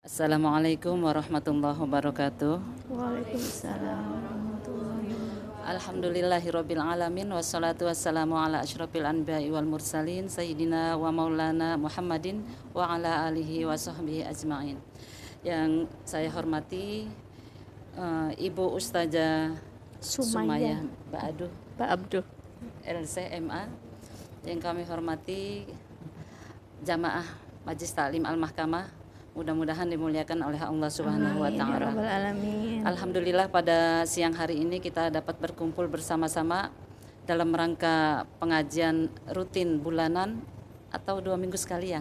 Assalamualaikum warahmatullahi wabarakatuh. Waalaikumsalam warahmatullahi wabarakatuh. Alhamdulillahirabbil alamin wassalatu wassalamu ala asyrofil anbiya'i wal mursalin sayyidina wa maulana Muhammadin wa ala alihi wa sahbihi ajmain. Yang saya hormati Ibu Ustazah Sumayah Ba'aduh Pak Abdul. LCMA. Yang kami hormati jamaah Majelis Taklim Al-Mahkamah, mudah-mudahan dimuliakan oleh Allah Subhanahu wa Amin, ya taala. Rabbal alamin. Alhamdulillah pada siang hari ini kita dapat berkumpul bersama-sama dalam rangka pengajian rutin bulanan atau 2 minggu sekali ya.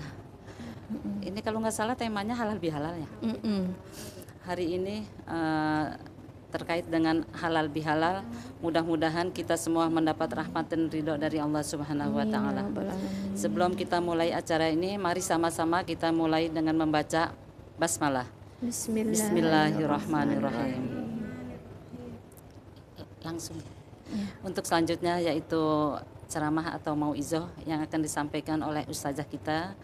Ini kalau nggak salah temanya halal bihalal ya. Hari ini terkait dengan halal bihalal, mudah-mudahan kita semua mendapat rahmat dan ridho dari Allah Subhanahu wa taala. Sebelum kita mulai acara ini, mari sama-sama kita mulai dengan membaca basmalah. Bismillahirrahmanirrahim. Langsung. Untuk selanjutnya yaitu ceramah atau mauizah yang akan disampaikan oleh ustazah kita.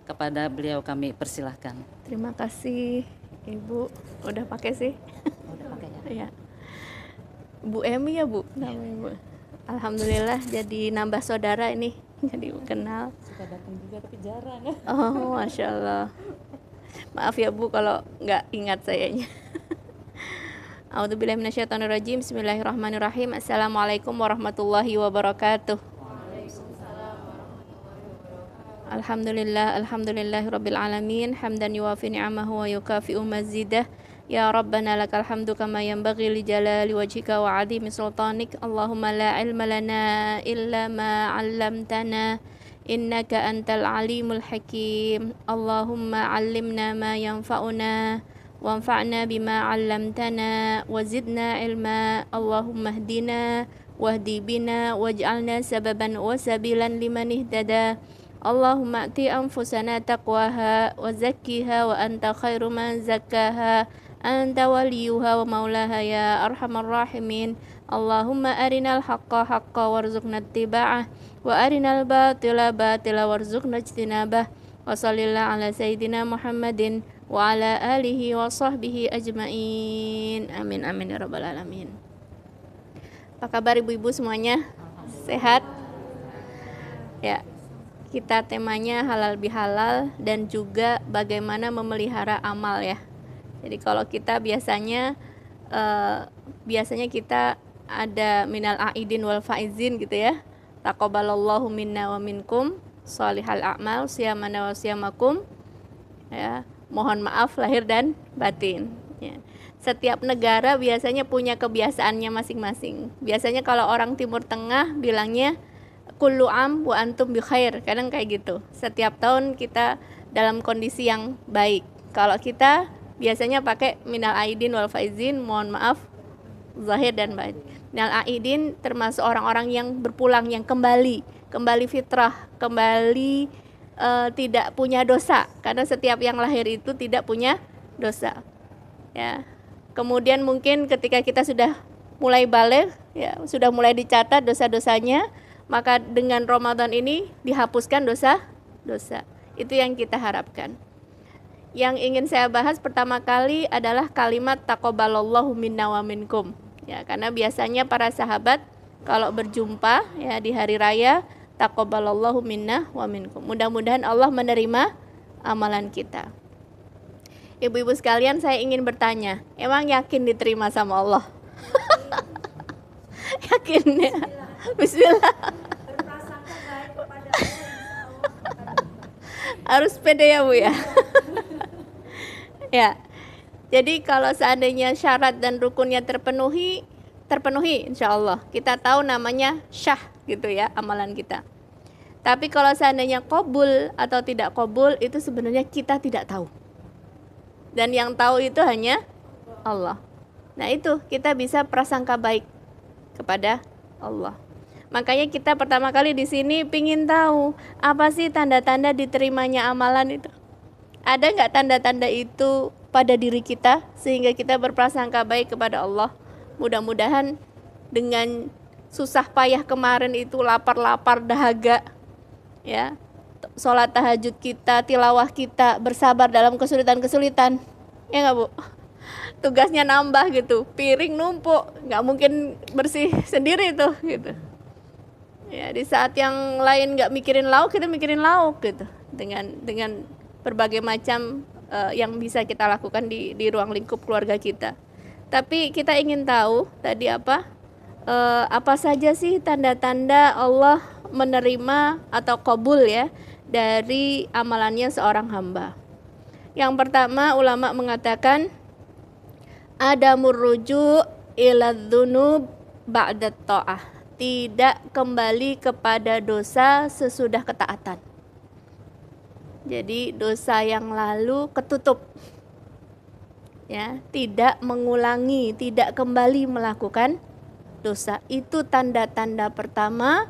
Kepada beliau kami persilahkan. Terima kasih Ibu. Udah pakai sih? Udah pakai ya? Iya. Bu Emi ya Bu namanya Bu. Alhamdulillah jadi nambah saudara ini. Jadi kenal. Suka datang juga tapi jarang. Oh, Masya Allah. Maaf ya Bu kalau nggak ingat sayanya. A'udzubillahi minasyaitonirrajim. Bismillahirrahmanirrahim. Assalamualaikum warahmatullahi wabarakatuh. Alhamdulillahirabbil alamin, hamdan yuwafi ni'amahu wa yukafi'u mazidah. Ya Rabbana lakal hamdu kama yanbaghi li jalali wajhika wa 'azimi sultanik. Allahumma la ilma lana illa ma 'allamtana innaka antal alimul hakim. Allahumma 'allimna ma yanfa'una wanfa'na bima 'allamtana wa zidna ilma. Allahumma hdina wahdi bina waj'alna sababan wa sabilan liman ihtada. Allahumma ati anfusana taqwaha wa zakkiha wa anta khairu man zakkaha anta waliyuha wa maulaha ya arhamar rahimin. Allahumma arinal haqqa haqqa warzuqna ittiba'ah wa arinal batila batila warzuqna ijtinabah. Wa sallallahu ala sayyidina Muhammadin wa ala alihi wa sahbihi ajmain. Amin amin ya rabbal alamin. Apa kabar ibu-ibu semuanya? Sehat? Ya. Kita temanya halal bihalal dan juga bagaimana memelihara amal ya. Jadi kalau kita biasanya kita ada minal aidin wal faizin gitu ya. Taqabbalallahu minna wa minkum shalihal a'mal siyamana wa siyamakum. Ya, mohon maaf lahir dan batin. Ya. Setiap negara biasanya punya kebiasaannya masing-masing. Biasanya kalau orang Timur Tengah bilangnya kullu am wa antum bi khair, kadang kayak gitu. Setiap tahun kita dalam kondisi yang baik. Kalau kita biasanya pakai minal aidin wal faizin, mohon maaf zahir dan batin. Minal aidin termasuk orang-orang yang berpulang, yang kembali fitrah, kembali tidak punya dosa, karena setiap yang lahir itu tidak punya dosa. Ya. Kemudian mungkin ketika kita sudah mulai baligh, ya, sudah mulai dicatat dosa-dosanya, maka dengan Ramadan ini dihapuskan dosa-dosa. Itu yang kita harapkan. Yang ingin saya bahas pertama kali adalah kalimat taqabbalallahu minna wa minkum. Ya, karena biasanya para sahabat kalau berjumpa ya di hari raya, taqabbalallahu minna wa minkum. Mudah-mudahan Allah menerima amalan kita. Ibu-ibu sekalian, saya ingin bertanya, emang yakin diterima sama Allah? Yakin ya? Bismillah. Harus pede ya Bu ya. Ya. Jadi kalau seandainya syarat dan rukunnya terpenuhi insya Allah. Kita tahu namanya syah gitu ya amalan kita. Tapi kalau seandainya qabul atau tidak qabul itu sebenarnya kita tidak tahu. Dan yang tahu itu hanya Allah. Nah itu kita bisa prasangka baik kepada Allah. Makanya kita pertama kali di sini pingin tahu apa sih tanda-tanda diterimanya amalan itu. Ada nggak tanda-tanda itu pada diri kita sehingga kita berprasangka baik kepada Allah. Mudah-mudahan dengan susah payah kemarin itu lapar-lapar dahaga, ya sholat tahajud kita, tilawah kita, bersabar dalam kesulitan-kesulitan. Ya nggak Bu? Tugasnya nambah gitu, piring numpuk, nggak mungkin bersih sendiri tuh gitu. Ya, di saat yang lain nggak mikirin lauk, kita mikirin lauk gitu. Dengan berbagai macam yang bisa kita lakukan di ruang lingkup keluarga kita. Tapi kita ingin tahu tadi apa saja sih tanda-tanda Allah menerima atau qabul ya dari amalannya seorang hamba. Yang pertama, ulama mengatakan adamur ruju' ila dzunub ba'da ta'ah, tidak kembali kepada dosa sesudah ketaatan. Jadi dosa yang lalu ketutup, ya, tidak mengulangi, tidak kembali melakukan dosa. Itu tanda-tanda pertama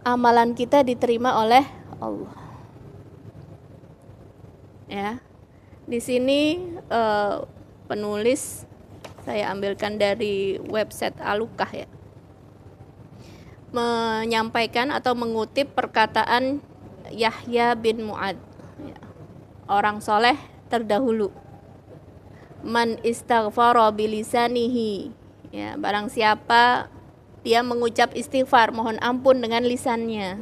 amalan kita diterima oleh Allah. Ya, di sini penulis saya ambilkan dari website Alukah ya, menyampaikan atau mengutip perkataan Yahya bin Mu'ad, ya, orang soleh terdahulu. Man istaghfara bilisanihi, ya, barang siapa dia mengucap istighfar, mohon ampun dengan lisannya,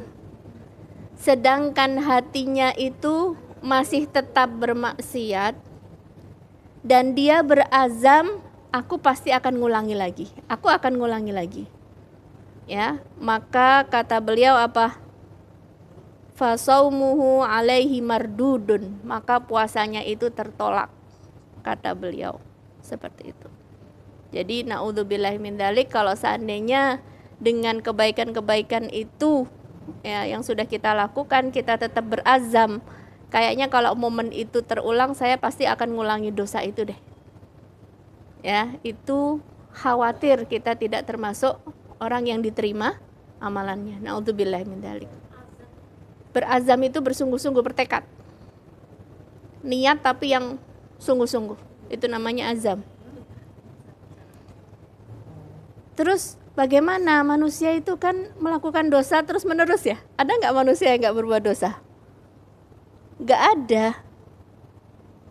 sedangkan hatinya itu masih tetap bermaksiat, dan dia berazam, aku pasti akan ngulangi lagi, aku akan ngulangi lagi, ya, maka kata beliau apa? Fasaumuhu alaihi mardudun, maka puasanya itu tertolak, kata beliau seperti itu. Jadi naudzubillahi min dzalik, kalau seandainya dengan kebaikan-kebaikan itu ya yang sudah kita lakukan, kita tetap berazam, kayaknya kalau momen itu terulang saya pasti akan ngulangi dosa itu deh. Ya, itu khawatir kita tidak termasuk orang yang diterima amalannya. Naudzubillahi min dzalik. Berazam itu bersungguh-sungguh, bertekad. Niat tapi yang sungguh-sungguh, itu namanya azam. Terus bagaimana manusia itu kan melakukan dosa terus menerus ya? Ada nggak manusia yang nggak berbuat dosa? Nggak ada.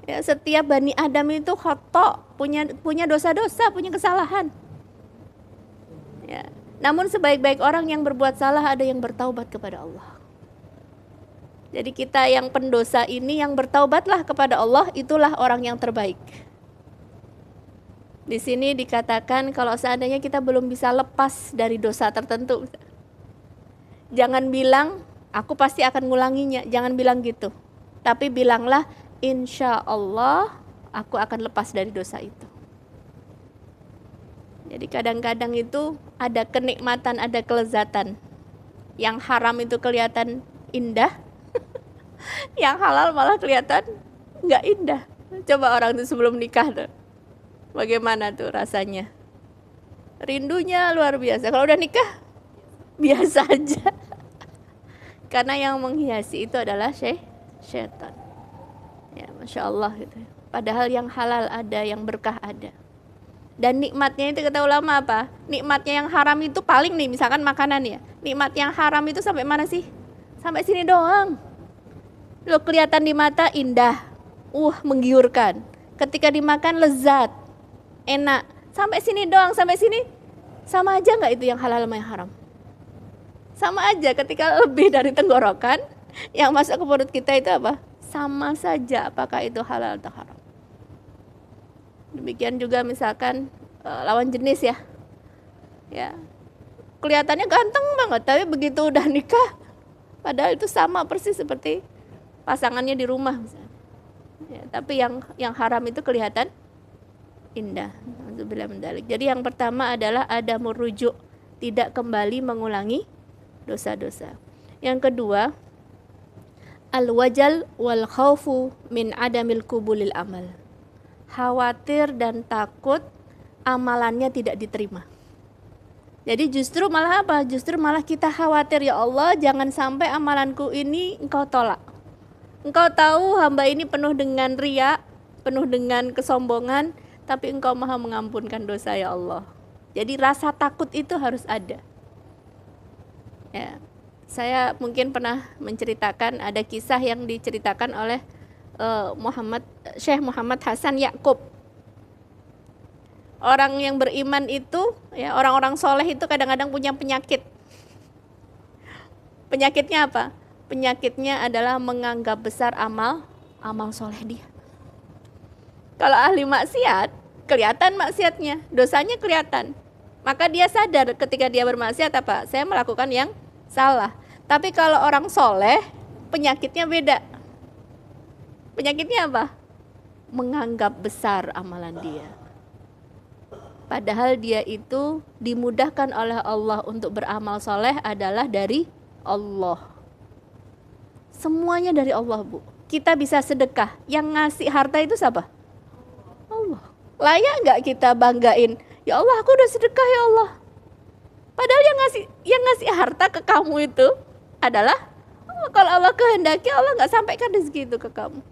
Ya, setiap Bani Adam itu khata', punya dosa-dosa, punya kesalahan. Ya. Namun sebaik-baik orang yang berbuat salah ada yang bertaubat kepada Allah. Jadi kita yang pendosa ini yang bertaubatlah kepada Allah, itulah orang yang terbaik. Di sini dikatakan kalau seandainya kita belum bisa lepas dari dosa tertentu, jangan bilang aku pasti akan ngulanginya, jangan bilang gitu. Tapi bilanglah insya Allah aku akan lepas dari dosa itu. Jadi kadang-kadang itu ada kenikmatan, ada kelezatan. Yang haram itu kelihatan indah, yang halal malah kelihatan nggak indah. Coba orang itu sebelum nikah tuh, bagaimana tuh rasanya? Rindunya luar biasa. Kalau udah nikah, biasa aja. Karena yang menghiasi itu adalah syaitan. Ya, Masya Allah gitu. Padahal yang halal ada, yang berkah ada. Dan nikmatnya itu kata ulama apa? Nikmatnya yang haram itu paling nih, misalkan makanan ya. Nikmat yang haram itu sampai mana sih? Sampai sini doang. Lo kelihatan di mata indah, menggiurkan. Ketika dimakan lezat, enak. Sampai sini doang, sampai sini. Sama aja nggak itu yang halal sama yang haram? Sama aja. Ketika lebih dari tenggorokan, yang masuk ke perut kita itu apa? Sama saja apakah itu halal atau haram. Demikian juga misalkan lawan jenis ya. Ya. Kelihatannya ganteng banget, tapi begitu udah nikah, padahal itu sama persis seperti pasangannya di rumah misalnya. Ya, tapi yang haram itu kelihatan indah. Jadi yang pertama adalah ada merujuk, tidak kembali mengulangi dosa-dosa. Yang kedua, al-wajal wal khaufu min adamil kubulil amal. Khawatir dan takut amalannya tidak diterima. Jadi justru malah apa? Justru malah kita khawatir, ya Allah, jangan sampai amalanku ini Engkau tolak. Engkau tahu hamba ini penuh dengan riya, penuh dengan kesombongan, tapi Engkau maha mengampunkan dosa, ya Allah. Jadi rasa takut itu harus ada. Ya. Saya mungkin pernah menceritakan, ada kisah yang diceritakan oleh Syekh Muhammad Hasan Yakub. Orang yang beriman itu, ya, orang-orang soleh itu kadang-kadang punya penyakit. Penyakitnya apa? Penyakitnya adalah menganggap besar amal soleh dia. Kalau ahli maksiat, kelihatan maksiatnya, dosanya kelihatan. Maka dia sadar ketika dia bermaksiat apa? Saya melakukan yang salah. Tapi kalau orang soleh, penyakitnya beda. Penyakitnya apa? Menganggap besar amalan dia. Padahal dia itu dimudahkan oleh Allah untuk beramal soleh adalah dari Allah. Semuanya dari Allah, Bu. Kita bisa sedekah. Yang ngasih harta itu siapa? Allah. Layak nggak kita banggain? Ya Allah, aku udah sedekah ya Allah. Padahal yang ngasih harta ke kamu itu adalah Allah. Kalau Allah kehendaki, Allah nggak sampaikan rezeki itu ke kamu.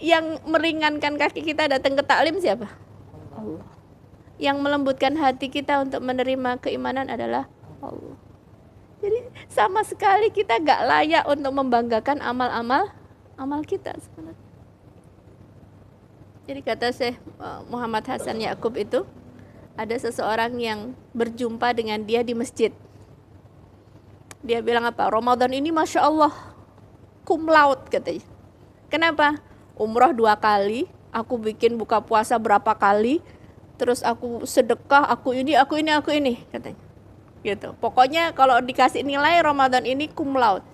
Yang meringankan kaki kita datang ke taklim siapa? Allah. Yang melembutkan hati kita untuk menerima keimanan adalah Allah. Jadi sama sekali kita nggak layak untuk membanggakan amal kita sebenarnya. Jadi kata Syekh Muhammad Hasan Yakub itu, ada seseorang yang berjumpa dengan dia di masjid. Dia bilang apa? Ramadan ini Masya Allah, cum laude katanya. Kenapa? Umroh 2 kali, aku bikin buka puasa berapa kali, terus aku sedekah, aku ini katanya. Gitu. Pokoknya kalau dikasih nilai Ramadan ini cum laude.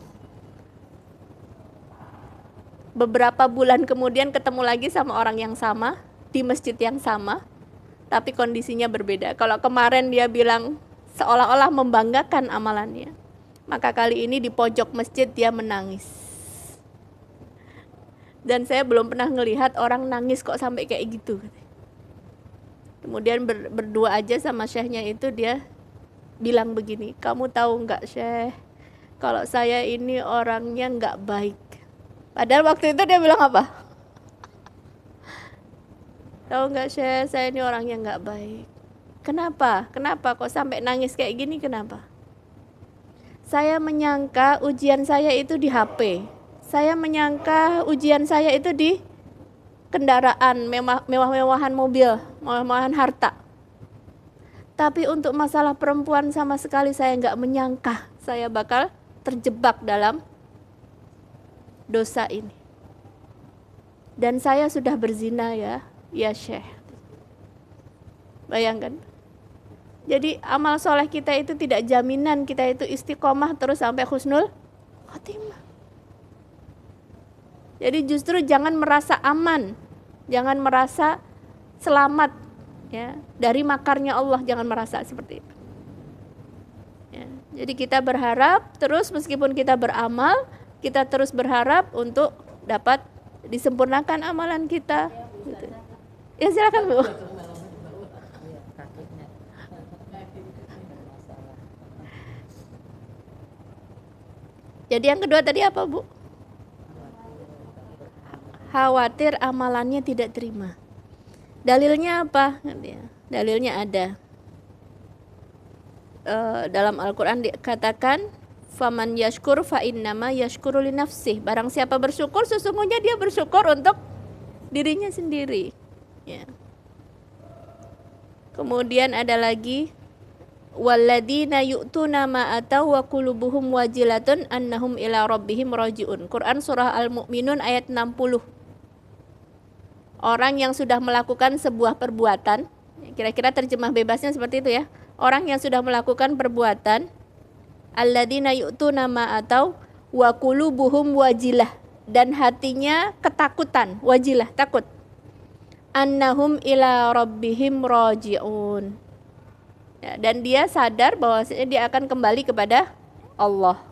Beberapa bulan kemudian ketemu lagi sama orang yang sama, di masjid yang sama, tapi kondisinya berbeda. Kalau kemarin dia bilang seolah-olah membanggakan amalannya, maka kali ini di pojok masjid dia menangis. Dan saya belum pernah ngelihat orang nangis kok sampai kayak gitu. Kemudian berdua aja sama syekhnya itu, dia bilang begini, kamu tahu nggak Syekh, kalau saya ini orangnya nggak baik. Padahal waktu itu dia bilang apa? Tahu nggak Syekh, saya ini orangnya nggak baik. Kenapa? Kenapa kok sampai nangis kayak gini? Kenapa? Saya menyangka ujian saya itu di HP. Saya menyangka ujian saya itu di kendaraan, mewah-mewahan mobil, mewah-mewahan harta. Tapi untuk masalah perempuan sama sekali saya nggak menyangka saya bakal terjebak dalam dosa ini. Dan saya sudah berzina ya Syekh. Bayangkan. Jadi amal soleh kita itu tidak jaminan kita itu istiqomah terus sampai husnul khotimah. Jadi justru jangan merasa aman, jangan merasa selamat ya dari makarnya Allah, jangan merasa seperti itu. Ya, jadi kita berharap terus meskipun kita beramal, kita terus berharap untuk dapat disempurnakan amalan kita. Gitu. Ya silakan Bu. Jadi yang kedua tadi apa Bu? Khawatir amalannya tidak terima. Dalilnya apa? Dalilnya ada. Dalam Al-Quran dikatakan, faman yashkur fa innama yashkuru li nafsih. Barang siapa bersyukur, sesungguhnya dia bersyukur untuk dirinya sendiri. Ya. Kemudian ada lagi, walladzina yu'tuna ma ataw wa qulubuhum wajilatun annahum ila rabbihim raji'un. Quran surah Al-Mu'minun ayat 60. Orang yang sudah melakukan sebuah perbuatan, kira-kira terjemah bebasnya seperti itu ya. Orang yang sudah melakukan perbuatan, alladzina yu'tuna ma ataw wa qulubuhum wajilah, dan hatinya ketakutan, wajilah, takut. Annahum ila rabbihim raji'un. Ya, dan dia sadar bahwa dia akan kembali kepada Allah.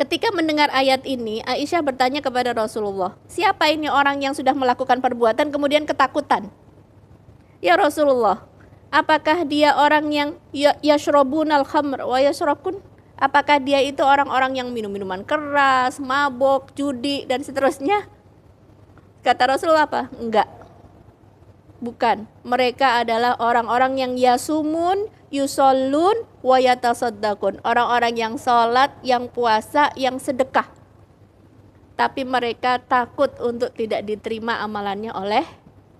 Ketika mendengar ayat ini, Aisyah bertanya kepada Rasulullah, siapa ini orang yang sudah melakukan perbuatan kemudian ketakutan? Ya Rasulullah, apakah dia orang yang yashrabunal khamr wa yasrakun? Apakah dia itu orang-orang yang minum minuman keras, mabok, judi dan seterusnya? Kata Rasulullah apa? Enggak. Bukan. Mereka adalah orang-orang yang yasumun, yusallun, wa yatasaddaqun. Orang-orang yang sholat, yang puasa, yang sedekah. Tapi mereka takut untuk tidak diterima amalannya oleh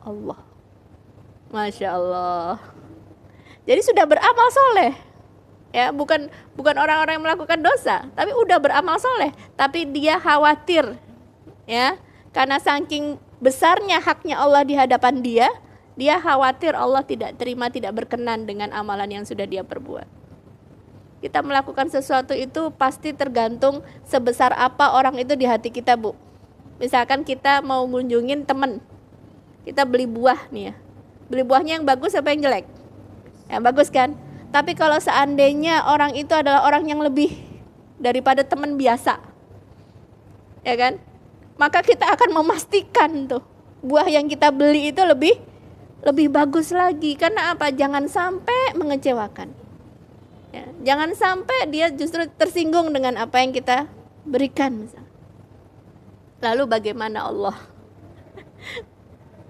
Allah. Masya Allah. Jadi sudah beramal soleh. Ya, bukan orang-orang yang melakukan dosa, tapi udah beramal soleh. Tapi dia khawatir, ya, karena saking besarnya haknya Allah di hadapan dia khawatir Allah tidak terima, tidak berkenan dengan amalan yang sudah dia perbuat. Kita melakukan sesuatu itu pasti tergantung sebesar apa orang itu di hati kita, Bu. Misalkan kita mau ngunjungin teman, kita beli buah nih ya. Beli buahnya yang bagus apa yang jelek? Yang bagus kan? Tapi kalau seandainya orang itu adalah orang yang lebih daripada teman biasa, ya kan? Maka kita akan memastikan tuh buah yang kita beli itu lebih bagus lagi. Karena apa? Jangan sampai mengecewakan. Ya, jangan sampai dia justru tersinggung dengan apa yang kita berikan. Misalnya. Lalu bagaimana Allah?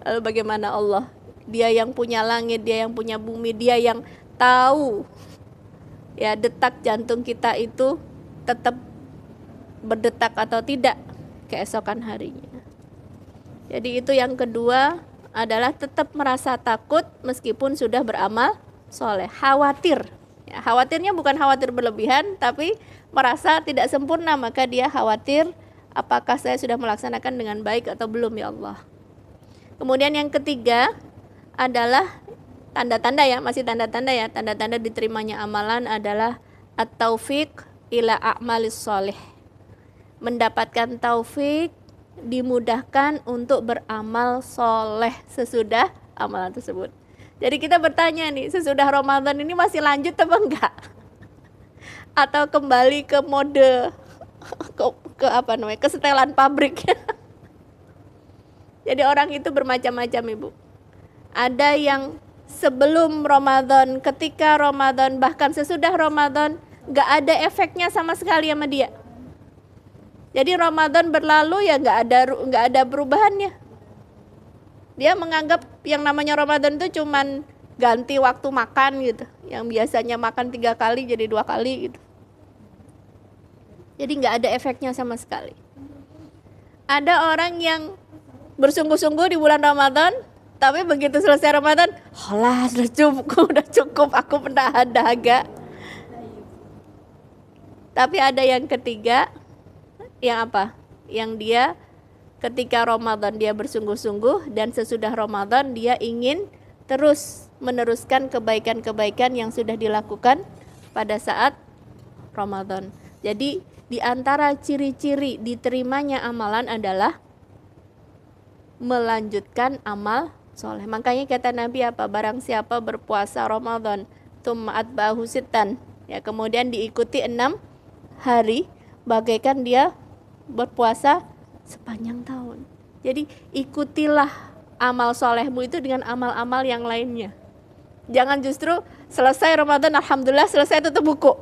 Lalu bagaimana Allah? Dia yang punya langit, dia yang punya bumi, dia yang tahu ya detak jantung kita itu tetap berdetak atau tidak keesokan harinya. Jadi itu yang kedua adalah tetap merasa takut meskipun sudah beramal soleh. Khawatir ya, khawatirnya bukan khawatir berlebihan, tapi merasa tidak sempurna, maka dia khawatir apakah saya sudah melaksanakan dengan baik atau belum ya Allah. Kemudian yang ketiga adalah tanda-tanda ya, masih tanda-tanda ya. Tanda-tanda diterimanya amalan adalah at-taufiq ila a'malis sholih. Mendapatkan taufik, dimudahkan untuk beramal soleh sesudah amalan tersebut. Jadi kita bertanya nih, sesudah Ramadan ini masih lanjut apa enggak? Atau kembali ke mode ke apa namanya? Kesetelan pabrik. Jadi orang itu bermacam-macam, Ibu. Ada yang sebelum Ramadan, ketika Ramadan, bahkan sesudah Ramadan gak ada efeknya sama sekali sama dia. Jadi Ramadan berlalu ya gak ada perubahannya. Dia menganggap yang namanya Ramadan itu cuman ganti waktu makan gitu. Yang biasanya makan 3 kali jadi 2 kali gitu. Jadi gak ada efeknya sama sekali. Ada orang yang bersungguh-sungguh di bulan Ramadan, tapi begitu selesai Ramadan, alah sudah cukup, aku menahan dahaga. Tapi ada yang ketiga, yang apa? Yang dia ketika Ramadan dia bersungguh-sungguh, dan sesudah Ramadan dia ingin terus meneruskan kebaikan-kebaikan yang sudah dilakukan pada saat Ramadan. Jadi di antara ciri-ciri diterimanya amalan adalah melanjutkan amal soleh. Makanya kata Nabi apa? Barang siapa berpuasa Ramadan tsumma atba'ahu sittan, ya, kemudian diikuti 6 hari, bagaikan dia berpuasa sepanjang tahun. Jadi ikutilah amal solehmu itu dengan amal-amal yang lainnya. Jangan justru selesai Ramadan alhamdulillah selesai tutup buku.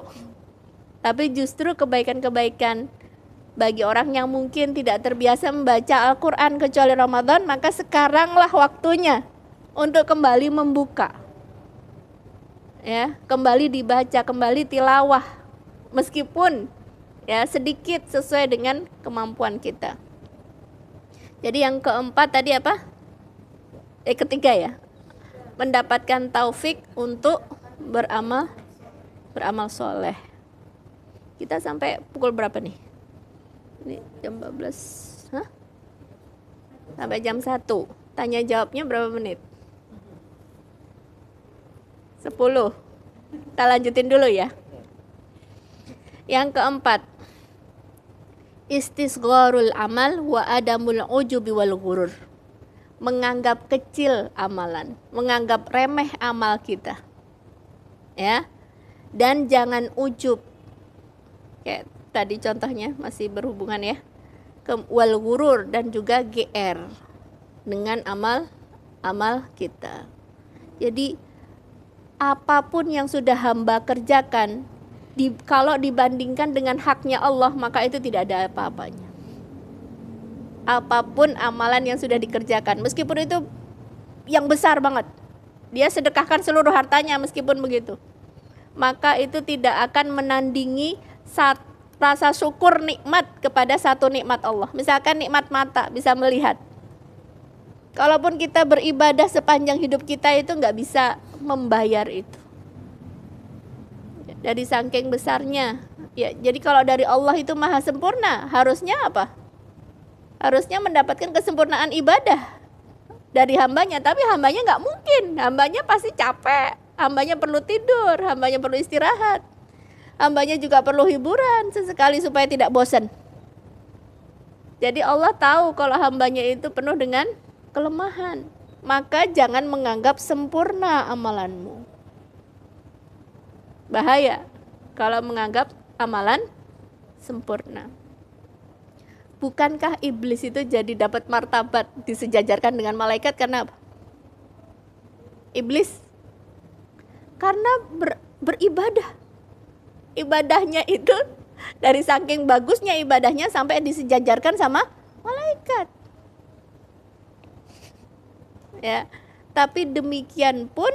Tapi justru kebaikan-kebaikan bagi orang yang mungkin tidak terbiasa membaca Al-Quran kecuali Ramadan, maka sekaranglah waktunya untuk kembali membuka, ya, kembali dibaca, kembali tilawah, meskipun ya sedikit sesuai dengan kemampuan kita. Jadi yang keempat tadi apa? Ketiga ya, mendapatkan taufik untuk beramal soleh. Kita sampai pukul berapa nih? Ini jam 14. Hah? Sampai jam 1. Tanya jawabnya berapa menit? 10. Kita lanjutin dulu ya. Yang keempat, istisgharul amal wa adamul ujubi wal ghurur. Menganggap kecil amalan, menganggap remeh amal kita. Ya. Dan jangan ujub. Kayak tadi contohnya masih berhubungan ya, wal ghurur, dan juga GR dengan amal kita. Jadi apapun yang sudah hamba kerjakan, kalau dibandingkan dengan haknya Allah, maka itu tidak ada apa-apanya. Apapun amalan yang sudah dikerjakan, meskipun itu yang besar banget. Dia sedekahkan seluruh hartanya meskipun begitu. Maka itu tidak akan menandingi rasa syukur nikmat kepada satu nikmat Allah. Misalkan nikmat mata, bisa melihat. Kalaupun kita beribadah sepanjang hidup kita itu nggak bisa membayar itu. Dari saking besarnya. Ya, jadi kalau dari Allah itu maha sempurna, harusnya apa? Harusnya mendapatkan kesempurnaan ibadah dari hambanya. Tapi hambanya nggak mungkin. Hambanya pasti capek. Hambanya perlu tidur. Hambanya perlu istirahat. Hambanya juga perlu hiburan sesekali supaya tidak bosan. Jadi Allah tahu kalau hambanya itu penuh dengan kelemahan. Maka jangan menganggap sempurna amalanmu. Bahaya kalau menganggap amalan sempurna. Bukankah iblis itu jadi dapat martabat disejajarkan dengan malaikat karena apa? Iblis karena beribadah. Ibadahnya itu dari saking bagusnya ibadahnya sampai disejajarkan sama malaikat. Ya, tapi demikian pun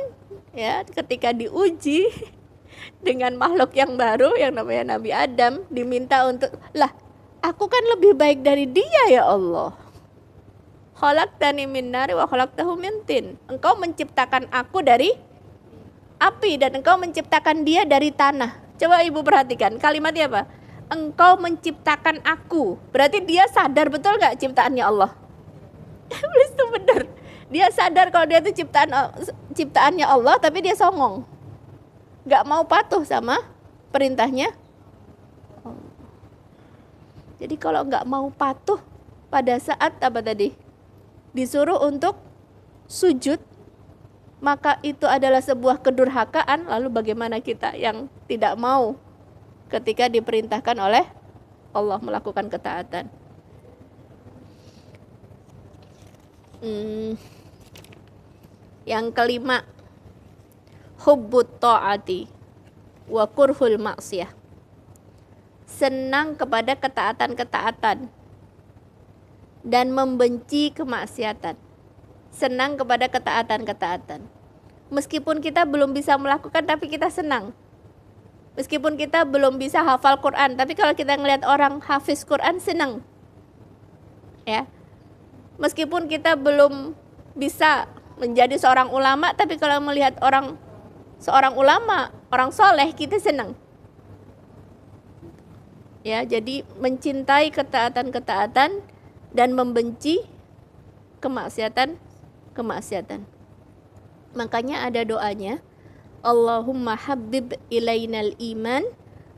ya ketika diuji dengan makhluk yang baru yang namanya Nabi Adam, diminta untuk, lah aku kan lebih baik dari dia ya Allah. Khalaqtani min nari wa khalaqtahu min tin. Engkau menciptakan aku dari api dan engkau menciptakan dia dari tanah. Coba ibu perhatikan kalimatnya apa? Engkau menciptakan aku. Berarti dia sadar betul gak ciptaannya Allah? Iblis itu benar. Dia sadar kalau dia itu ciptaannya Allah, tapi dia songong. Gak mau patuh sama perintahnya. Jadi kalau gak mau patuh pada saat apa tadi? Disuruh untuk sujud, maka itu adalah sebuah kedurhakaan. Lalu bagaimana kita yang tidak mau ketika diperintahkan oleh Allah melakukan ketaatan? Yang kelima, hubbut ta'ati wa kurhul maksiyah. Senang kepada ketaatan-ketaatan dan membenci kemaksiatan. Senang kepada ketaatan-ketaatan. Meskipun kita belum bisa melakukan, tapi kita senang. Meskipun kita belum bisa hafal Quran, tapi kalau kita ngelihat orang hafiz Quran, senang. Ya. Meskipun kita belum bisa menjadi seorang ulama, tapi kalau melihat seorang ulama, orang soleh, kita senang. Ya, jadi mencintai ketaatan-ketaatan dan membenci kemaksiatan. Makanya ada doanya, Allahumma habib ilainal iman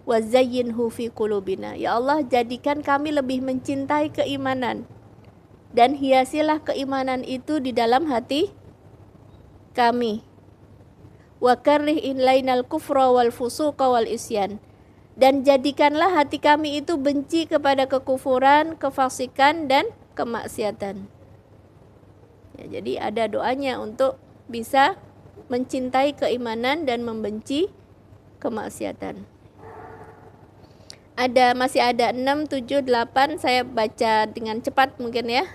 wa zayyinhu fi qulubina. Ya Allah, jadikan kami lebih mencintai keimanan dan hiasilah keimanan itu di dalam hati kami. Wa karrih ilainal kufra wal fusuqa wal isyan. Dan jadikanlah hati kami itu benci kepada kekufuran, kefasikan dan kemaksiatan. Ya, jadi ada doanya untuk bisa mencintai keimanan dan membenci kemaksiatan. Masih ada 6, 7, 8, saya baca dengan cepat mungkin ya.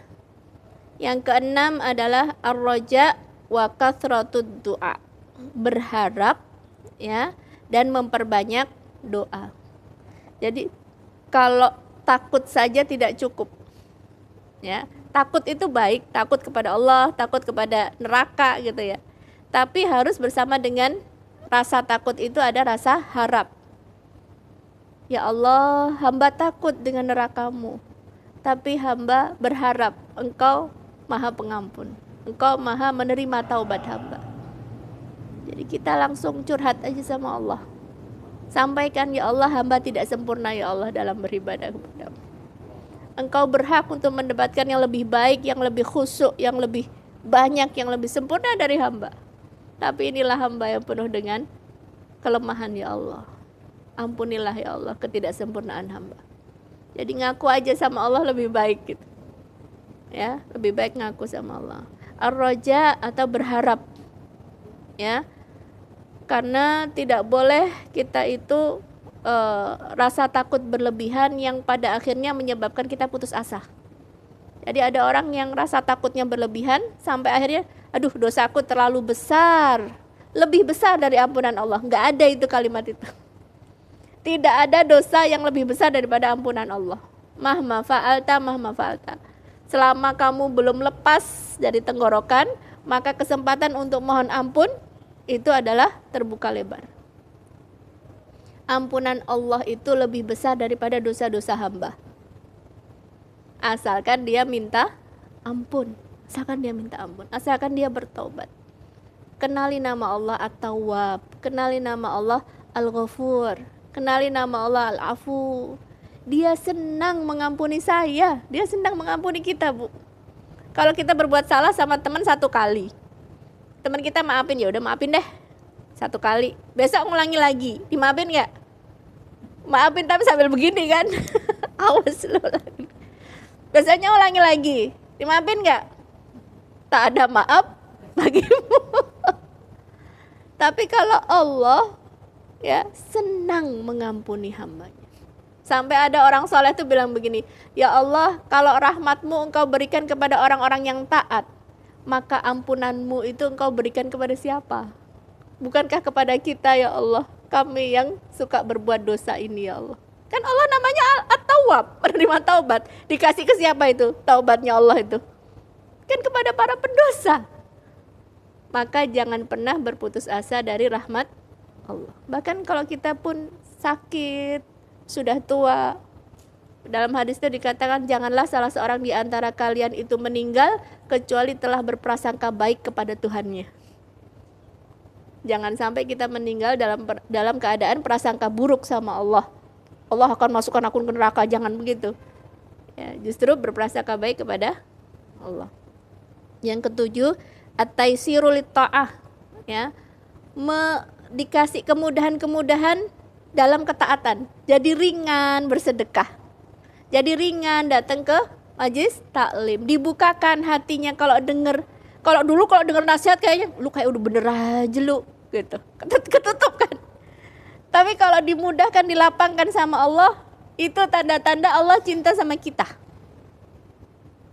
Yang keenam adalah ar-raja wa kathratud du'a. Berharap ya dan memperbanyak doa. Jadi kalau takut saja tidak cukup. Ya, takut itu baik, takut kepada Allah, takut kepada neraka gitu ya. Tapi harus bersama dengan rasa takut itu ada rasa harap. Ya Allah, hamba takut dengan neraka-Mu, tapi hamba berharap Engkau Maha Pengampun. Engkau Maha menerima taubat hamba. Jadi kita langsung curhat aja sama Allah. Sampaikan, ya Allah, hamba tidak sempurna ya Allah dalam beribadah kepada-Mu. Engkau berhak untuk mendapatkan yang lebih baik, yang lebih khusyuk, yang lebih banyak, yang lebih sempurna dari hamba. Tapi inilah hamba yang penuh dengan kelemahan ya Allah. Ampunilah ya Allah ketidaksempurnaan hamba. Jadi ngaku aja sama Allah lebih baik gitu. Ya, lebih baik ngaku sama Allah. Ar-raja atau berharap. Ya. Karena tidak boleh kita itu rasa takut berlebihan yang pada akhirnya menyebabkan kita putus asa. Jadi ada orang yang rasa takutnya berlebihan sampai akhirnya, aduh dosaku terlalu besar, lebih besar dari ampunan Allah. Nggak ada itu kalimat itu. Tidak ada dosa yang lebih besar daripada ampunan Allah. Mahma fa'alta, mahma fa'alta. Selama kamu belum lepas dari tenggorokan, maka kesempatan untuk mohon ampun itu adalah terbuka lebar. Ampunan Allah itu lebih besar daripada dosa-dosa hamba. Asalkan dia minta ampun, asalkan dia minta ampun, asalkan dia bertobat. Kenali nama Allah At-Tawwab, kenali nama Allah Al-Ghafur, kenali nama Allah Al-Afu. Dia senang mengampuni saya, dia senang mengampuni kita, Bu. Kalau kita berbuat salah sama teman 1 kali, teman kita maafin, ya udah maafin deh 1 kali, besok ngulangi lagi, dimaafin nggak? Maafin tapi sambil begini kan. Awas lu lagi. Besoknya ulangi lagi, dimaafin nggak? Tak ada maaf bagimu. Tapi kalau Allah ya senang mengampuni hambanya. Sampai ada orang soleh tuh bilang begini, ya Allah, kalau rahmatmu engkau berikan kepada orang-orang yang taat, maka ampunanmu itu engkau berikan kepada siapa? Bukankah kepada kita ya Allah, kami yang suka berbuat dosa ini ya Allah. Kan Allah namanya At-Tawwab, penerima taubat. Dikasih ke siapa itu taubatnya Allah itu? Kan kepada para pendosa. Maka jangan pernah berputus asa dari rahmat Allah. Bahkan kalau kita pun sakit, sudah tua, dalam hadis itu dikatakan janganlah salah seorang di antara kalian itu meninggal kecuali telah berprasangka baik kepada Tuhannya. Jangan sampai kita meninggal dalam keadaan prasangka buruk sama Allah. Allah akan masukkan aku ke neraka, jangan begitu. Ya, justru berprasangka baik kepada Allah. Yang ketujuh, at-taisiru lit-ta'ah, ya. Dikasih kemudahan-kemudahan dalam ketaatan. Jadi ringan bersedekah. Jadi ringan datang ke majelis taklim. Dibukakan hatinya kalau denger. Kalau dulu kalau denger nasihat kayaknya lu kayak udah bener aja lu gitu. Ketutup kan. Tapi kalau dimudahkan, dilapangkan sama Allah, itu tanda-tanda Allah cinta sama kita.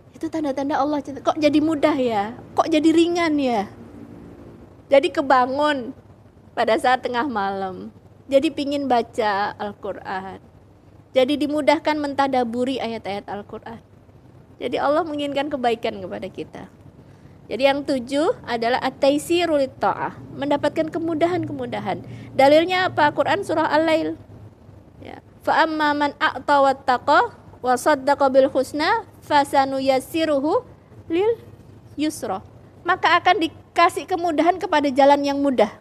Itu tanda-tanda Allah cinta. Kok jadi mudah ya? Kok jadi ringan ya? Jadi kebangun pada saat tengah malam. Jadi pingin baca Al-Quran. Jadi dimudahkan mentadaburi ayat-ayat Al-Quran. Jadi Allah menginginkan kebaikan kepada kita. Jadi yang 7 adalah at-taisiru lit-ta'ah, mendapatkan kemudahan-kemudahan. Dalilnya apa? Quran surah Al-Lail. Ya. Fa amma man a'ta wattaqa wa saddaqa bil husna fasanuyassiruhu lil yusra. Maka akan dikasih kemudahan kepada jalan yang mudah.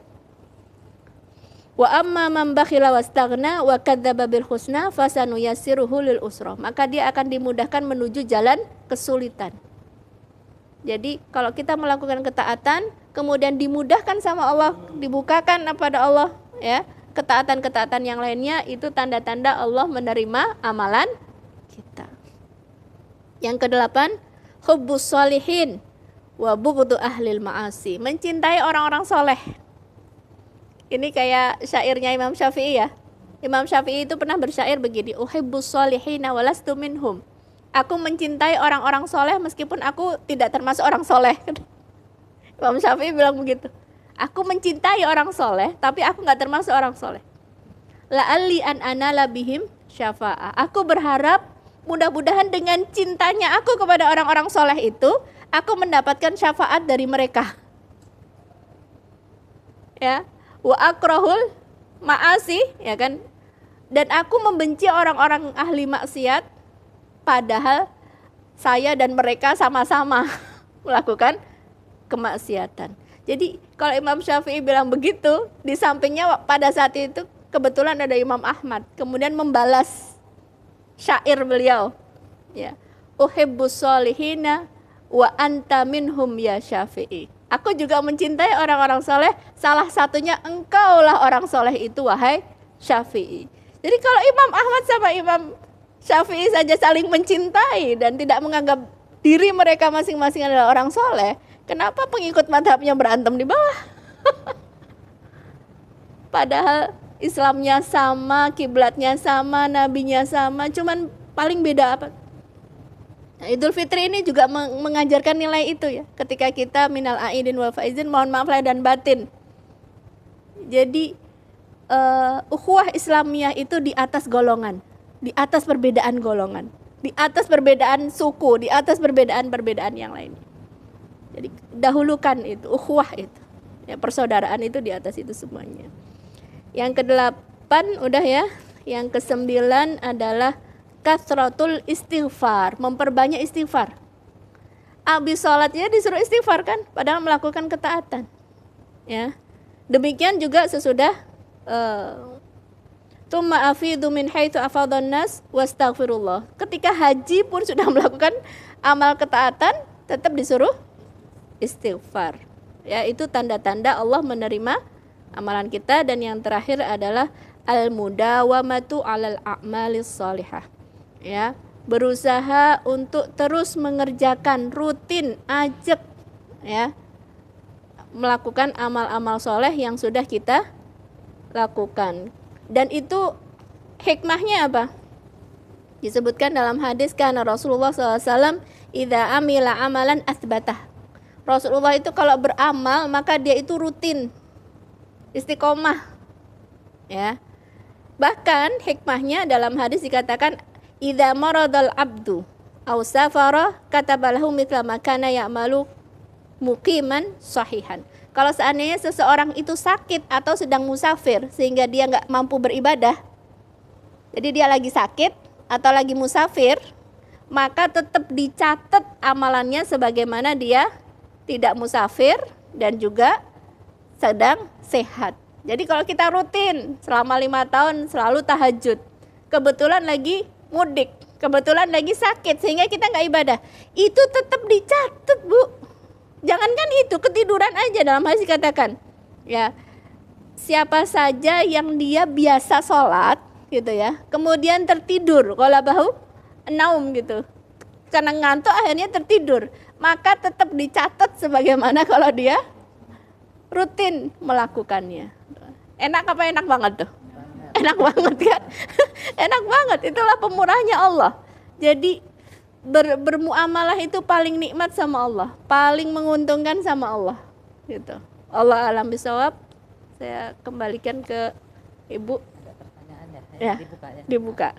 Wa amma man bakhila wastaghna wa kadzdzaba bil husna fasanuyassiruhu lil usra. Maka dia akan dimudahkan menuju jalan kesulitan. Jadi kalau kita melakukan ketaatan, kemudian dimudahkan sama Allah, dibukakan kepada Allah, ya, ketaatan-ketaatan yang lainnya, itu tanda-tanda Allah menerima amalan kita. Yang ke-8, hubbus sholihin wa bughdu ahlil ma'asi, mencintai orang-orang soleh. Ini kayak syairnya Imam Syafi'i ya. Imam Syafi'i itu pernah bersyair begini, uhibbus sholihina walastu minhum. Aku mencintai orang-orang soleh meskipun aku tidak termasuk orang soleh. Imam Syafi'i bilang begitu. Aku mencintai orang soleh, tapi aku nggak termasuk orang soleh. La'alli an anala bihim syafa'ah. Aku berharap mudah-mudahan dengan cintanya aku kepada orang-orang soleh itu, aku mendapatkan syafaat dari mereka. Ya, wa akrahul ma'asi, ya kan? Dan aku membenci orang-orang ahli maksiat. Padahal saya dan mereka sama-sama melakukan kemaksiatan. Jadi kalau Imam Syafi'i bilang begitu, di sampingnya pada saat itu kebetulan ada Imam Ahmad. Kemudian membalas syair beliau. Ya. Uhibbus sholihina wa anta minhum ya Syafi'i. Aku juga mencintai orang-orang soleh, salah satunya engkaulah orang soleh itu wahai Syafi'i. Jadi kalau Imam Ahmad sama Imam Syafi'i saja saling mencintai dan tidak menganggap diri mereka masing-masing adalah orang soleh, kenapa pengikut madhabnya berantem di bawah? Padahal Islamnya sama, kiblatnya sama, nabinya sama, cuman paling beda apa? Nah, Idul Fitri ini juga mengajarkan nilai itu ya. Ketika kita minal aidin wal faizin, mohon maaf lahir dan batin. Jadi ukhuwah Islamiyah itu di atas golongan, di atas perbedaan golongan, di atas perbedaan suku, di atas perbedaan-perbedaan yang lain. Jadi dahulukan itu, ukhuwah itu. Ya, persaudaraan itu di atas itu semuanya. Yang ke-8 udah ya. Yang ke-9 adalah kasratul istighfar, memperbanyak istighfar. Habis sholatnya disuruh istighfar kan, padahal melakukan ketaatan. Ya. Demikian juga sesudah tsumma afidu min haitsu afadhan nas wastaghfirullah. Ketika haji pun sudah melakukan amal ketaatan, tetap disuruh istighfar. Ya, itu tanda-tanda Allah menerima amalan kita. Dan yang terakhir adalah al-mudawamatu 'alal a'malis shalihah. Ya, berusaha untuk terus mengerjakan, rutin, ajak ya, melakukan amal-amal soleh yang sudah kita lakukan. Dan itu hikmahnya apa? Disebutkan dalam hadis, karena Rasulullah SAW idza amila amalan asbatah. Rasulullah itu kalau beramal maka dia itu rutin, istiqomah ya. Bahkan hikmahnya dalam hadis dikatakan idza maradal abdu aw safara katabalahu mithla ma kana ya'malu muqiman sahihan. Kalau seandainya seseorang itu sakit atau sedang musafir sehingga dia nggak mampu beribadah, jadi dia lagi sakit atau lagi musafir, maka tetap dicatat amalannya sebagaimana dia tidak musafir dan juga sedang sehat. Jadi kalau kita rutin selama 5 tahun selalu tahajud, kebetulan lagi mudik, kebetulan lagi sakit sehingga kita nggak ibadah, itu tetap dicatat, Bu. Jangankan itu, ketiduran aja dalam hadis dikatakan ya, siapa saja yang dia biasa sholat gitu ya, kemudian tertidur, kalau bahu naum gitu, karena ngantuk akhirnya tertidur, maka tetap dicatat sebagaimana kalau dia rutin melakukannya. Enak apa enak banget tuh? Enak banget kan? Enak banget, itulah pemurahnya Allah. Jadi bermuamalah itu paling nikmat sama Allah, paling menguntungkan sama Allah gitu. Allah alam bisawab. Saya kembalikan ke Ibu. Ya, dibuka.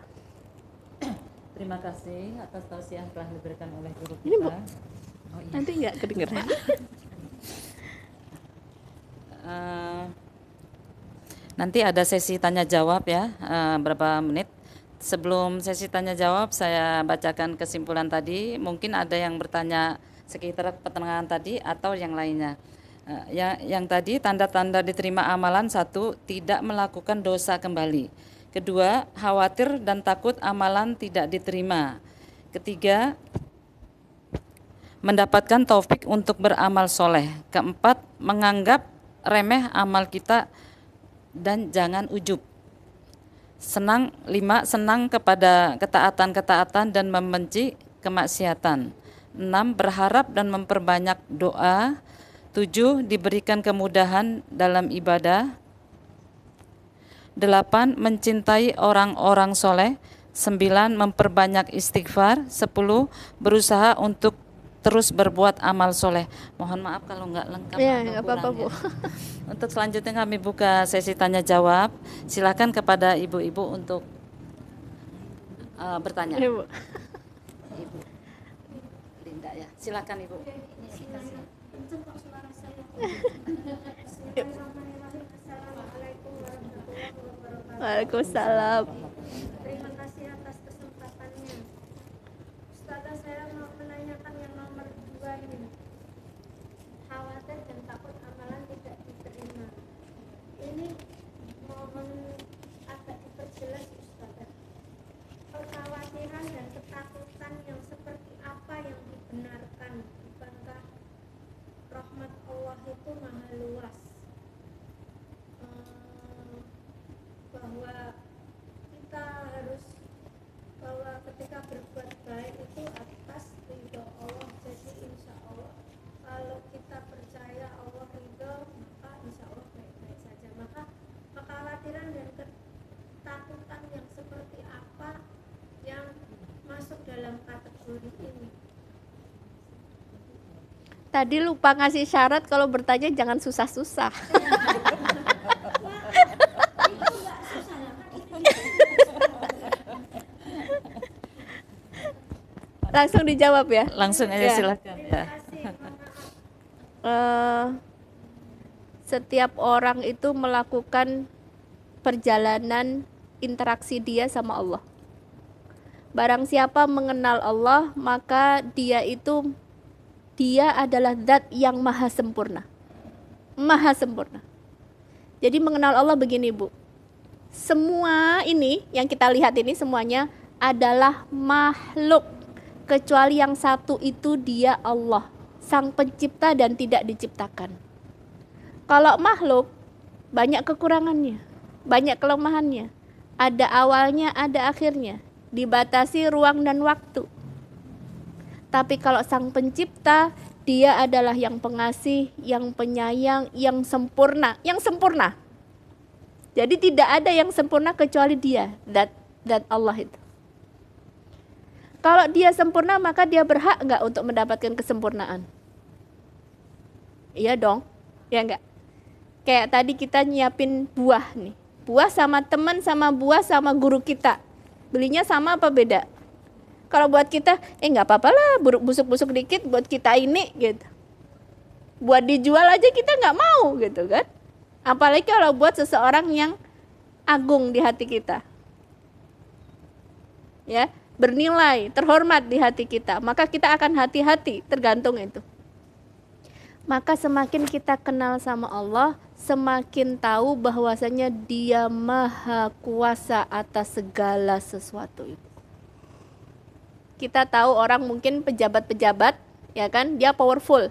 Terima kasih atas tausiah yang telah diberikan oleh guru kita. Ini Bu, Oh, iya. nanti nggak kedengeran. Nanti ada sesi tanya jawab ya, berapa menit. Sebelum sesi tanya jawab, saya bacakan kesimpulan tadi. Mungkin ada yang bertanya sekitar pertengahan tadi atau yang lainnya. Yang tadi tanda-tanda diterima amalan: 1, tidak melakukan dosa kembali. 2, khawatir dan takut amalan tidak diterima. 3, mendapatkan taufik untuk beramal soleh. 4, menganggap remeh amal kita dan jangan ujub. 5, senang kepada ketaatan-ketaatan dan membenci kemaksiatan. 6, berharap dan memperbanyak doa. 7, diberikan kemudahan dalam ibadah. 8, mencintai orang-orang soleh. 9, memperbanyak istighfar. 10, berusaha untuk terus berbuat amal soleh. Mohon maaf kalau nggak lengkap Ya, atau apa-apa, kurang Bu. ya. Untuk selanjutnya kami buka sesi tanya jawab. Silakan kepada ibu-ibu untuk bertanya. Ibu. Ibu Linda ya, silakan Ibu. Waalaikumsalam. Terima kasih atas kesempatannya. Ustazah, saya mau menanyakan yang nomor 2 ini. Khawatir dan takut amalan tidak diterima. Ini mohon agak diperjelas, Ustazah. Kekhawatiran dan ketakutan yang seperti apa yang dibenarkan? Bukankah rahmat Allah itu maha luas? Bahwa kita harus, bahwa ketika berbuat baik itu atas ridho Allah. Jadi insya Allah kalau kita percaya Allah ridho, maka insya Allah baik-baik saja. Maka kekhawatiran dan ketakutan yang seperti apa yang masuk dalam kategori kategori ini? Tadi lupa ngasih syarat kalau bertanya jangan susah-susah. Langsung dijawab ya. Langsung aja Ya. silakan ya. Setiap orang itu melakukan perjalanan interaksi dia sama Allah. Barang siapa mengenal Allah, maka dia adalah zat yang maha sempurna. Maha sempurna. Jadi mengenal Allah begini, Bu. Semua ini yang kita lihat ini semuanya adalah makhluk. Kecuali yang satu itu dia Allah, Sang Pencipta dan tidak diciptakan. Kalau makhluk banyak kekurangannya, banyak kelemahannya. Ada awalnya, ada akhirnya. Dibatasi ruang dan waktu. Tapi kalau Sang Pencipta, dia adalah yang pengasih, yang penyayang, yang sempurna, Jadi tidak ada yang sempurna kecuali dia, zat Allah itu. Kalau dia sempurna, maka dia berhak enggak untuk mendapatkan kesempurnaan? Iya dong, ya enggak? Kayak tadi kita nyiapin buah nih. Buah sama teman, sama buah sama guru kita. Belinya sama apa beda? Kalau buat kita, enggak apa-apa lah, busuk-busuk dikit buat kita ini gitu. Buat dijual aja kita enggak mau gitu kan. Apalagi kalau buat seseorang yang agung di hati kita. Ya, bernilai, terhormat di hati kita, maka kita akan hati-hati, tergantung itu. Maka semakin kita kenal sama Allah, semakin tahu bahwasanya Dia maha kuasa atas segala sesuatu itu. Kita tahu orang mungkin pejabat-pejabat, ya kan, dia powerful.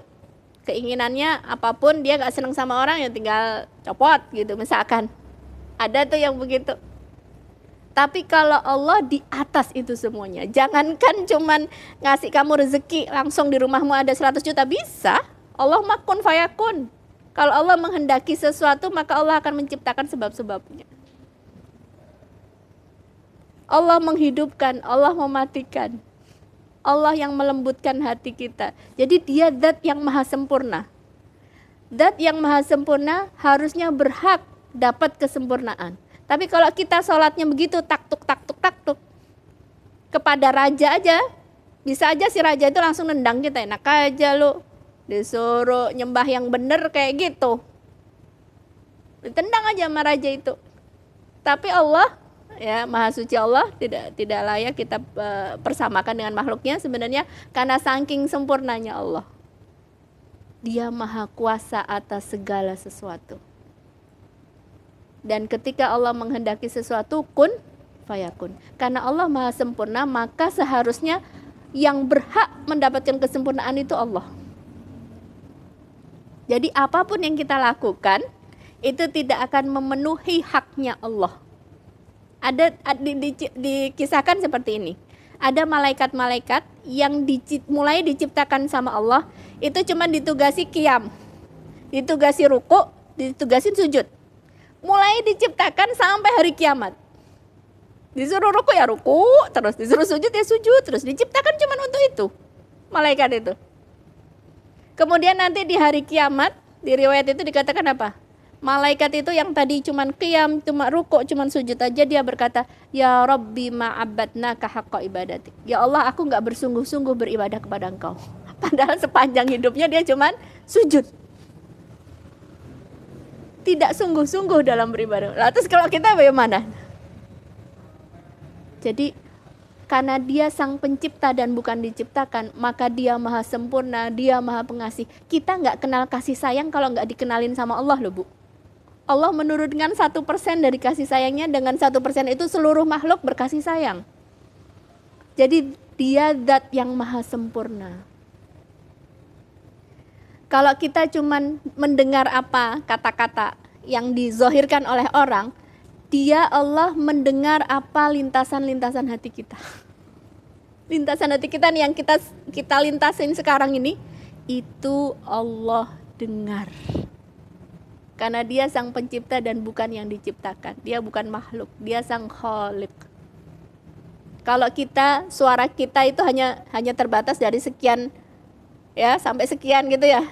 Keinginannya apapun, dia gak senang sama orang, ya tinggal copot gitu misalkan. Ada tuh yang begitu. Tapi kalau Allah di atas itu semuanya. Jangankan cuman ngasih kamu rezeki, langsung di rumahmu ada 100 juta, bisa. Allah mah kun fayakun. Kalau Allah menghendaki sesuatu, maka Allah akan menciptakan sebab-sebabnya. Allah menghidupkan, Allah mematikan. Allah yang melembutkan hati kita. Jadi dia zat yang maha sempurna. Zat yang maha sempurna harusnya berhak dapat kesempurnaan. Tapi kalau kita sholatnya begitu, taktuk, kepada raja aja, bisa aja si raja itu langsung nendang kita, enak aja lu, disuruh nyembah yang bener kayak gitu. Ditendang aja sama raja itu. Tapi Allah, ya maha suci Allah, tidak layak kita persamakan dengan makhluknya sebenarnya, karena saking sempurnanya Allah. Dia maha kuasa atas segala sesuatu. Dan ketika Allah menghendaki sesuatu, kun fayakun. Karena Allah maha sempurna, maka seharusnya yang berhak mendapatkan kesempurnaan itu Allah. Jadi apapun yang kita lakukan, itu tidak akan memenuhi haknya Allah. Dikisahkan seperti ini. Ada malaikat-malaikat yang mulai diciptakan sama Allah, itu cuma ditugasi qiyam, ditugasi ruku, ditugasin sujud. Mulai diciptakan sampai hari kiamat. Disuruh ruku ya ruku, terus disuruh sujud ya sujud, terus diciptakan cuma untuk itu. Malaikat itu. Kemudian nanti di hari kiamat, di riwayat itu dikatakan apa? Malaikat itu yang tadi cuma qiyam, cuma ruku, cuma sujud aja, dia berkata, "Ya Rabbi ma'abadnaka haqqa ibadatik." Ya Allah, aku enggak bersungguh-sungguh beribadah kepada Engkau. Padahal sepanjang hidupnya dia cuma sujud. Tidak sungguh-sungguh dalam beribadah. Lalu terus kalau kita bagaimana? Jadi karena dia sang pencipta dan bukan diciptakan, maka dia maha sempurna, dia maha pengasih. Kita nggak kenal kasih sayang kalau nggak dikenalin sama Allah loh, Bu. Allah menurunkan 1% dari kasih sayangnya, dengan 1% itu seluruh makhluk berkasih sayang. Jadi dia zat yang maha sempurna. Kalau kita cuman mendengar apa kata-kata yang dizohirkan oleh orang, dia Allah mendengar apa lintasan-lintasan hati kita. Lintasan hati kita nih yang kita lintasin sekarang ini, itu Allah dengar. Karena dia sang pencipta dan bukan yang diciptakan. Dia bukan makhluk, dia sang khaliq. Kalau kita, suara kita itu hanya terbatas dari sekian ya, sampai sekian gitu ya.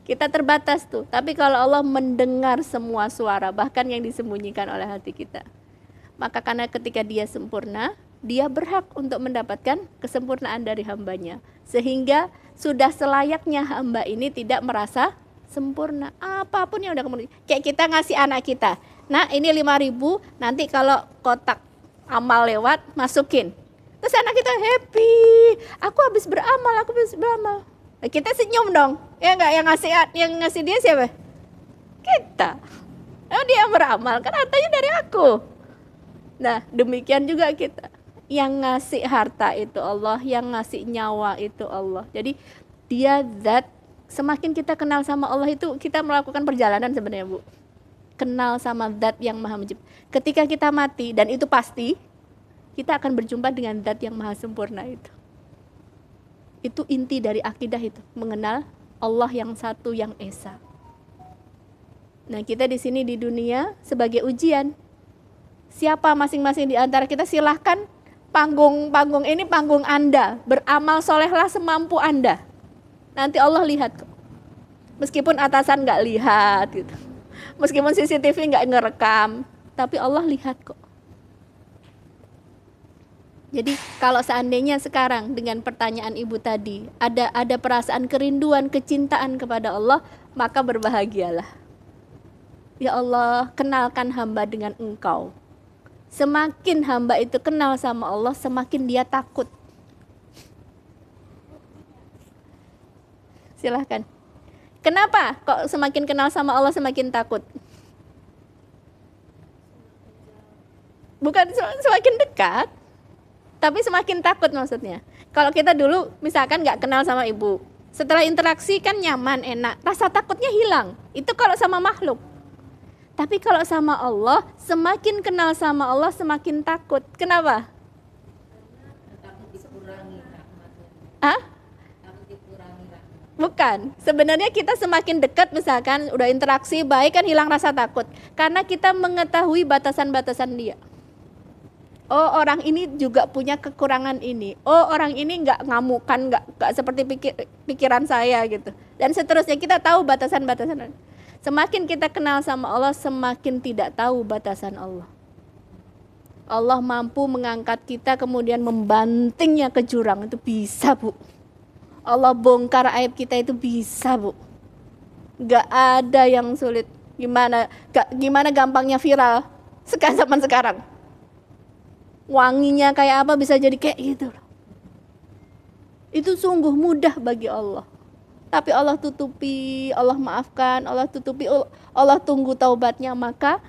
Kita terbatas tuh. Tapi kalau Allah mendengar semua suara, bahkan yang disembunyikan oleh hati kita. Maka karena ketika dia sempurna, dia berhak untuk mendapatkan kesempurnaan dari hambanya. Sehingga sudah selayaknya hamba ini tidak merasa sempurna. Apapun yang udah kemudian. Kayak kita ngasih anak kita. Nah ini 5.000, nanti kalau kotak amal lewat, masukin. Terus anak kita happy. Aku habis beramal. Kita senyum dong. Ya enggak, yang ngasih dia siapa? Kita. Oh, dia yang beramal, kan hartanya dari aku. Nah, demikian juga kita. Yang ngasih harta itu Allah, yang ngasih nyawa itu Allah. Jadi dia zat, semakin kita kenal sama Allah itu kita melakukan perjalanan sebenarnya, Bu. Kenal sama zat yang maha mencipta. Ketika kita mati, dan itu pasti, kita akan berjumpa dengan zat yang maha sempurna itu. Itu inti dari akidah itu, mengenal Allah yang satu, yang esa. Nah, kita di sini di dunia sebagai ujian. Siapa masing-masing di antara kita, silahkan panggung ini panggung Anda. Beramal solehlah semampu Anda. Nanti Allah lihat kok. Meskipun atasan nggak lihat gitu. Meskipun CCTV nggak ngerekam, tapi Allah lihat kok. Jadi kalau seandainya sekarang dengan pertanyaan ibu tadi ada perasaan kerinduan, kecintaan kepada Allah, maka berbahagialah. Ya Allah, kenalkan hamba dengan Engkau. Semakin hamba itu kenal sama Allah, semakin dia takut. Silahkan. Kenapa kok semakin kenal sama Allah semakin takut? Bukan semakin dekat, tapi semakin takut maksudnya. Kalau kita dulu misalkan nggak kenal sama ibu, setelah interaksi kan nyaman, enak, rasa takutnya hilang. Itu kalau sama makhluk. Tapi kalau sama Allah, semakin kenal sama Allah semakin takut. Kenapa? Hah? Bukan, sebenarnya kita semakin dekat misalkan udah interaksi baik kan hilang rasa takut. Karena kita mengetahui batasan-batasan dia. Oh, orang ini juga punya kekurangan ini. Oh, orang ini nggak ngamukan, nggak seperti pikiran saya gitu. Dan seterusnya kita tahu batasan-batasan. Semakin kita kenal sama Allah, semakin tidak tahu batasan Allah. Allah mampu mengangkat kita kemudian membantingnya ke jurang, itu bisa, Bu. Allah bongkar aib kita itu bisa, Bu. Gak ada yang sulit. Gimana gampangnya viral zaman sekarang. Wanginya kayak apa bisa jadi kayak gitu loh. Itu sungguh mudah bagi Allah. Tapi Allah tutupi, Allah maafkan, Allah tutupi, Allah tunggu taubatnya. Maka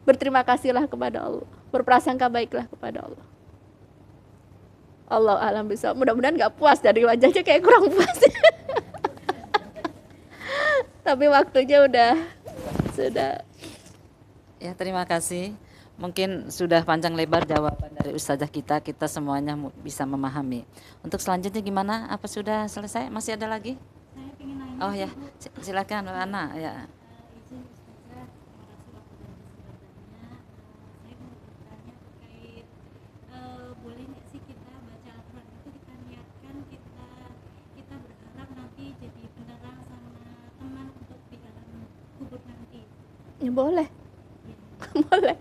berterima kasihlah kepada Allah. Berprasangka baiklah kepada Allah. Allah alam bisa. Mudah-mudahan nggak puas dari wajahnya, kayak kurang puas. Tapi waktunya sudah. Ya, terima kasih. Mungkin sudah panjang lebar jawaban dari ustazah kita semuanya bisa memahami. Untuk selanjutnya gimana? Apa sudah selesai? Masih ada lagi? Saya ingin nanya. Oh ya, silakan Mbak Ana ya. Izin ustazah, saya mau bertanya terkait boleh nggak sih kita baca Al-Quran itu kita niatkan kita berharap nanti jadi penerang sama teman untuk di alam kubur nanti. Ya, boleh. Boleh.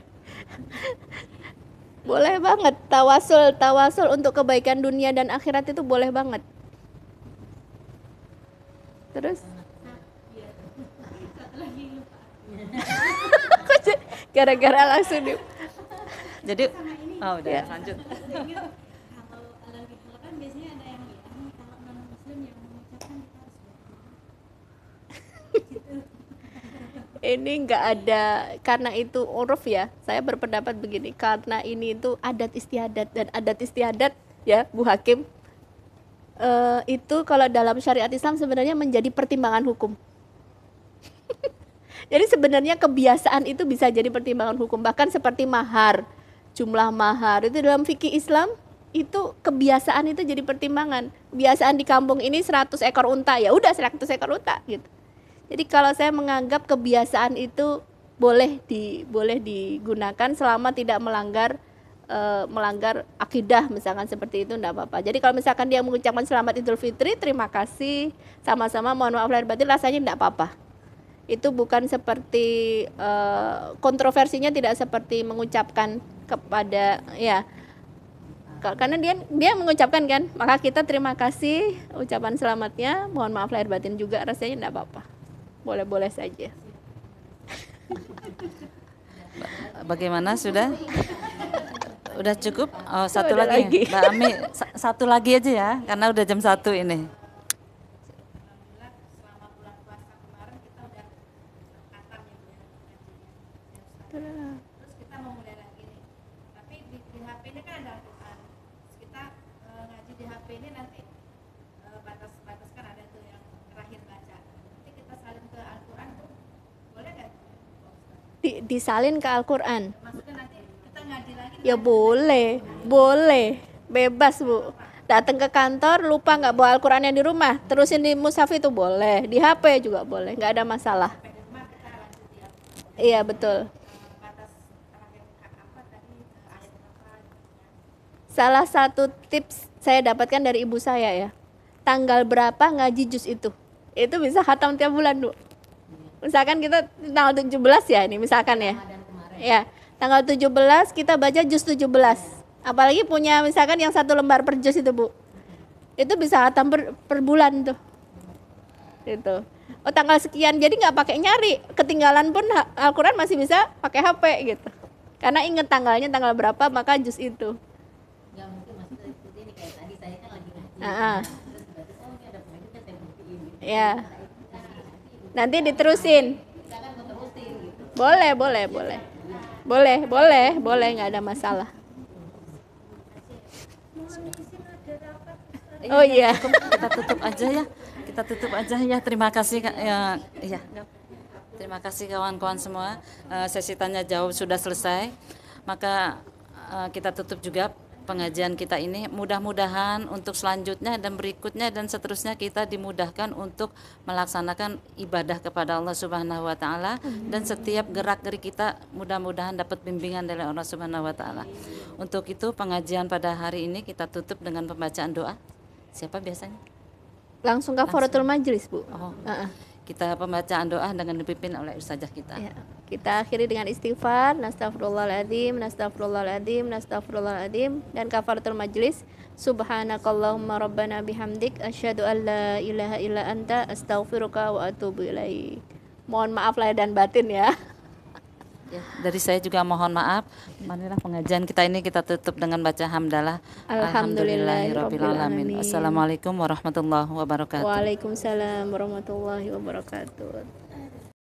Boleh banget. Tawasul untuk kebaikan dunia dan akhirat itu boleh banget. Terus? Satu lagi lupa. Gara-gara langsung Jadi oh udah Ya. lanjut. Kalau alal bihala kan biasanya ada yang bilang kalau non muslim yang mengucapkan kita harus Ini nggak ada, karena itu uruf ya. Saya berpendapat begini, karena ini itu adat istiadat, dan adat istiadat ya Bu Hakim, itu kalau dalam syariat Islam sebenarnya menjadi pertimbangan hukum. Jadi sebenarnya kebiasaan itu bisa jadi pertimbangan hukum, bahkan seperti mahar, jumlah mahar itu dalam fikih Islam itu kebiasaan itu jadi pertimbangan. Kebiasaan di kampung ini 100 ekor unta, ya udah 100 ekor unta gitu. Jadi kalau saya menganggap kebiasaan itu boleh digunakan selama tidak melanggar melanggar akidah misalkan seperti itu enggak apa-apa. Jadi kalau misalkan dia mengucapkan selamat Idul Fitri, terima kasih, sama-sama mohon maaf lahir batin, rasanya enggak apa-apa. Itu bukan seperti kontroversinya tidak seperti mengucapkan kepada ya, karena dia mengucapkan kan, maka kita terima kasih ucapan selamatnya, mohon maaf lahir batin juga, rasanya enggak apa-apa. Boleh-boleh saja. Bagaimana, sudah? Udah cukup? Oh, satu Udah lagi. lagi. Mbak Ami, satu lagi aja ya, karena udah jam 1 ini. Terus kita mau mulai lagi nih, tapi di HP ini kan ada Al-Quran. Terus kita ngaji di HP ini nanti batas kan ada tuh yang terakhir baca. Nanti kita salin ke Al-Quran tuh boleh nggak? Disalin ke Al-Quran. Maksudnya nanti kita ngaji lagi. Ya boleh, bebas Bu. Datang ke kantor lupa nggak bawa Al-Quran yang di rumah, terusin di mushaf itu boleh, di HP juga boleh, nggak ada masalah. Iya betul. Salah satu tips saya dapatkan dari ibu saya ya, tanggal berapa ngaji juz itu bisa khatam tiap bulan Bu. Misalkan kita tanggal 17 ya ini misalkan ya. Ya, tanggal 17 kita baca juz 17. Apalagi punya misalkan yang 1 lembar per juz itu Bu. Itu bisa khatam per bulan tuh. Itu. Oh tanggal sekian, jadi nggak pakai nyari, ketinggalan pun Al-Quran masih bisa pakai HP gitu. Karena ingat tanggalnya tanggal berapa maka juz itu. Nggak mungkin maksudnya seperti ini kayak tadi saya kan lagi ngaji terus tiba-tiba oh ini ada pengedit kan saya buktiin gitu. Ya. Nanti diterusin. Kita kan mau terusin gitu. Boleh, nggak ada masalah. Oh iya. Kita tutup aja ya. Terima kasih ya. Terima kasih kawan-kawan semua. Sesi tanya jawab sudah selesai. Maka kita tutup juga pengajian kita ini. Mudah-mudahan untuk selanjutnya dan berikutnya dan seterusnya kita dimudahkan untuk melaksanakan ibadah kepada Allah Subhanahu wa taala, dan setiap gerak-gerik kita mudah-mudahan dapat bimbingan dari Allah Subhanahu wa taala. Untuk itu pengajian pada hari ini kita tutup dengan pembacaan doa. Siapa biasanya? Langsung kafaratul majlis Bu. Oh. Kita pembacaan doa dengan dipimpin oleh ustazah kita. Ya. Kita akhiri dengan istighfar, nastaghfirullahaladzim, nastaghfirullahaladzim, nastaghfirullahaladzim, dan kafaratul majlis. Subhanakallahumma rabbana bihamdik, asyhadu an la ilaha illa anta, astaghfiruka wa atubu ilaik. Mohon maaf lahir dan batin ya. Ya, dari saya juga mohon maaf. Marilah pengajian kita ini kita tutup dengan baca hamdalah. Alhamdulillahirabbil alamin. Assalamualaikum warahmatullahi wabarakatuh. Waalaikumsalam warahmatullahi wabarakatuh.